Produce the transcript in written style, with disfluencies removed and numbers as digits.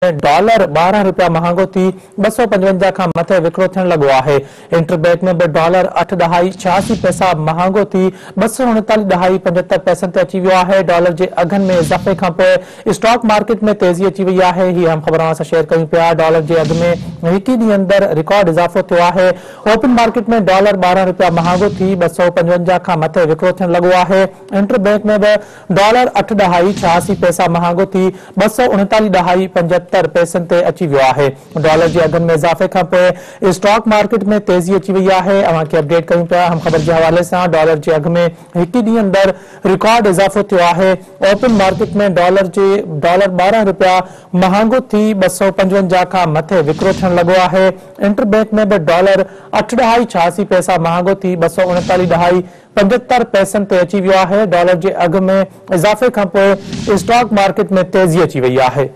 Dollar 12 रुपया महांगो थी 255 खां मथे विकिरो थियण लॻो आहे। इंटरबैंक में बि डॉलर 8.86 पैसा महांगो थी 239.75 पैसनि ते अची वियो आहे। डॉलर जे अघनि में इज़ाफ़े खां पोइ स्टॉक मार्केट में तेज़ी अची वई आहे। ही अहम ख़बरूं असां शेयर कयूं पिया। डॉलर जे अघ में हिकु ॾींहुं अंदरि रिकॉर्ड इज़ाफ़ो थियो आहे। ओपन मार्केट में डॉलर 12 रुपया महांगो थी 255 खां मथे विकिरो थियण लॻो आहे। इंटरबैंक में बि डॉलर 8.86 पैसा महांगो थी 239.75 पैसनि ते अची वियो आहे। डॉलर जे अघनि में इज़ाफ़े खां पोइ स्टॉक मार्केट में तेज़ी अची वई आहे। अव्हांखे अपडेट कयूं पिया हम ख़बर जे हवाले सां। डॉलर जे अघ में हिकु ॾींहुं अंदरि रिकॉर्ड इज़ाफ़ो थियो आहे। ओपन मार्केट में डॉलर 12 रुपया महांगो थी 255 खां मथे विकिरो थियण लॻो आहे। इंटरबैंक में बि डॉलर 8.86 पैसा महांगो थी 239.75 पैसनि ते अची वियो आहे। डॉलर जे अघ में इज़ाफ़े खां पोइ स्टॉक मार्केट में तेज़ी अची वई आहे।